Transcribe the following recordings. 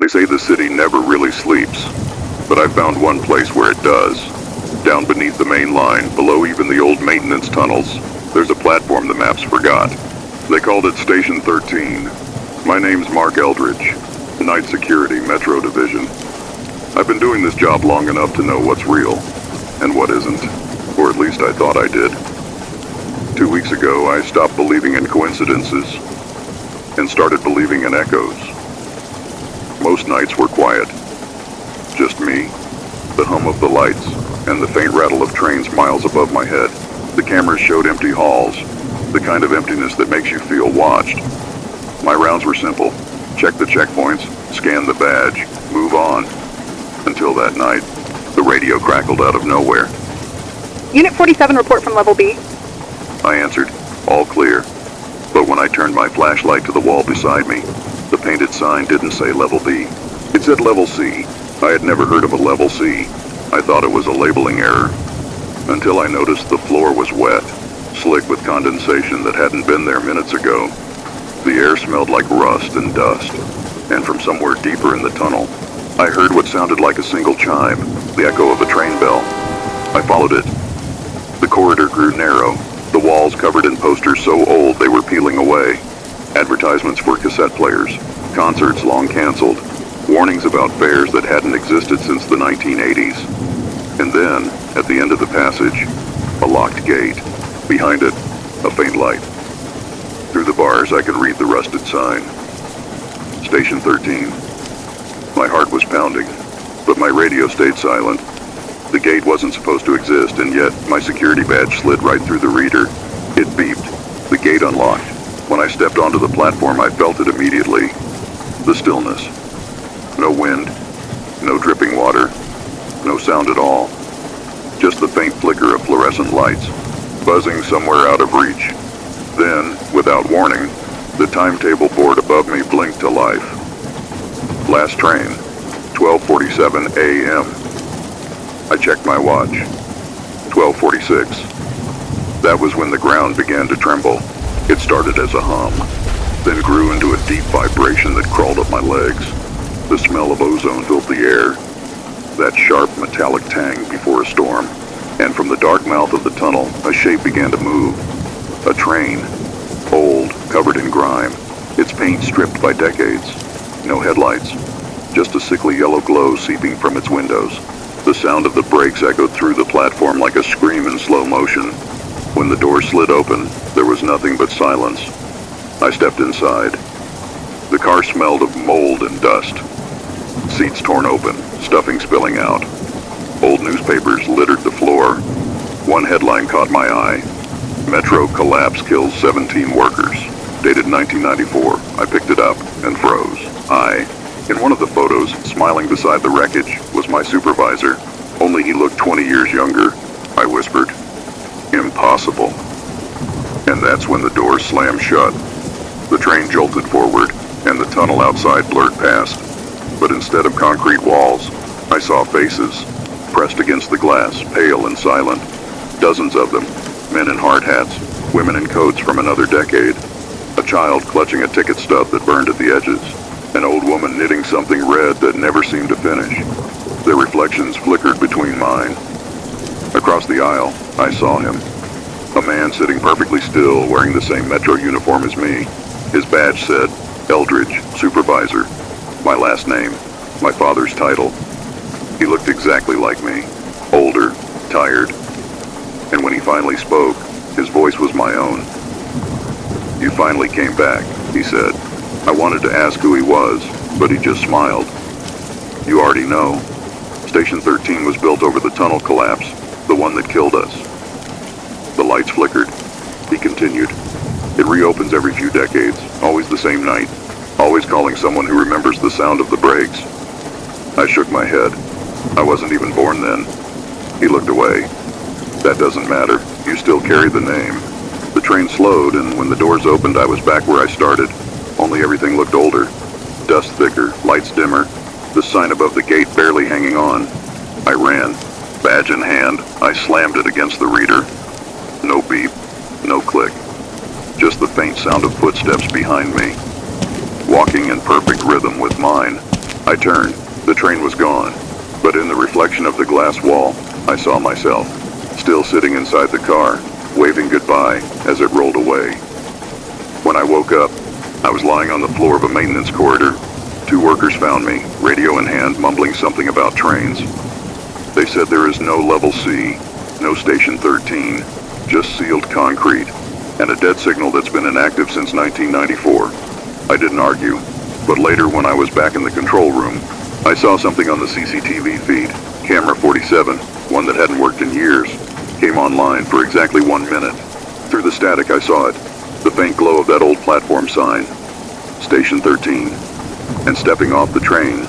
They say the city never really sleeps, but I found one place where it does. Down beneath the main line, below even the old maintenance tunnels, there's a platform the maps forgot. They called it Station 13. My name's Mark Eldridge, Night Security, Metro Division. I've been doing this job long enough to know what's real and what isn't, or at least I thought I did. 2 weeks ago, I stopped believing in coincidences and started believing in echoes. Most nights were quiet. Just me, the hum of the lights, and the faint rattle of trains miles above my head. The cameras showed empty halls, the kind of emptiness that makes you feel watched. My rounds were simple. Check the checkpoints, scan the badge, move on. Until that night, the radio crackled out of nowhere. Unit 47 report from Level B. I answered, all clear. But when I turned my flashlight to the wall beside me, the painted sign didn't say Level B. It said Level C. I had never heard of a Level C. I thought it was a labeling error. Until I noticed the floor was wet, slick with condensation that hadn't been there minutes ago. The air smelled like rust and dust. And from somewhere deeper in the tunnel, I heard what sounded like a single chime, the echo of a train bell. I followed it. The corridor grew narrow, the walls covered in posters so old they were peeling away. Advertisements for cassette players, concerts long canceled, warnings about fairs that hadn't existed since the 1980s. And then, at the end of the passage, a locked gate. Behind it, a faint light. Through the bars, I could read the rusted sign. Station 13. My heart was pounding, but my radio stayed silent. The gate wasn't supposed to exist, and yet my security badge slid right through the reader. It beeped. The gate unlocked. When I stepped onto the platform, I felt it immediately. The stillness. No wind, no dripping water, no sound at all. Just the faint flicker of fluorescent lights, buzzing somewhere out of reach. Then, without warning, the timetable board above me blinked to life. Last train, 12:47 a.m. I checked my watch. 12:46. That was when the ground began to tremble. It started as a hum, then grew into a deep vibration that crawled up my legs. The smell of ozone filled the air, that sharp metallic tang before a storm. And from the dark mouth of the tunnel, a shape began to move. A train, old, covered in grime, its paint stripped by decades. No headlights, just a sickly yellow glow seeping from its windows. The sound of the brakes echoed through the platform like a scream in slow motion. When the door slid open, there was nothing but silence. I stepped inside. The car smelled of mold and dust. Seats torn open, stuffing spilling out. Old newspapers littered the floor. One headline caught my eye. Metro collapse kills 17 workers. Dated 1994. I picked it up and froze. In one of the photos, smiling beside the wreckage, was my supervisor. Only he looked 20 years younger. I whispered, "Impossible." And that's when the door slammed shut. The train jolted forward, and the tunnel outside blurred past. But instead of concrete walls, I saw faces, pressed against the glass, pale and silent. Dozens of them, men in hard hats, women in coats from another decade. A child clutching a ticket stub that burned at the edges. An old woman knitting something red that never seemed to finish. Their reflections flickered between mine. Across the aisle, I saw him. A man sitting perfectly still, wearing the same Metro uniform as me. His badge said, Eldridge, Supervisor. My last name, my father's title. He looked exactly like me. Older, tired. And when he finally spoke, his voice was my own. "You finally came back," he said. I wanted to ask who he was, but he just smiled. "You already know. Station 13 was built over the tunnel collapse, the one that killed us." The lights flickered. He continued, "It reopens every few decades, always the same night, always calling someone who remembers the sound of the brakes." I shook my head. I wasn't even born then. He looked away. "That doesn't matter. You still carry the name." The train slowed, and when the doors opened, I was back where I started. Only everything looked older. Dust thicker, lights dimmer, the sign above the gate barely hanging on. I ran. Badge in hand, I slammed it against the reader. No beep, no click. Just the faint sound of footsteps behind me, walking in perfect rhythm with mine. I turned. The train was gone. But in the reflection of the glass wall, I saw myself, still sitting inside the car, waving goodbye as it rolled away. When I woke up, I was lying on the floor of a maintenance corridor. 2 workers found me, radio in hand, mumbling something about trains. They said there is no level C, no station 13, just sealed concrete, and a dead signal that's been inactive since 1994. I didn't argue, but later when I was back in the control room, I saw something on the CCTV feed. Camera 47, one that hadn't worked in years, came online for exactly 1 minute. Through the static I saw it, the faint glow of that old platform sign, Station 13. And stepping off the train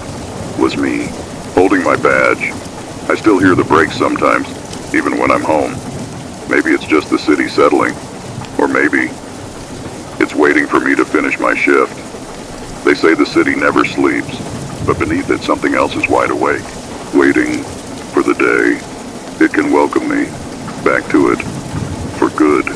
was me, holding my badge. I still hear the brakes sometimes, even when I'm home. Maybe it's just the city settling, or maybe it's waiting for me to finish my shift. They say the city never sleeps, but beneath it something else is wide awake, waiting for the day it can welcome me back to it for good.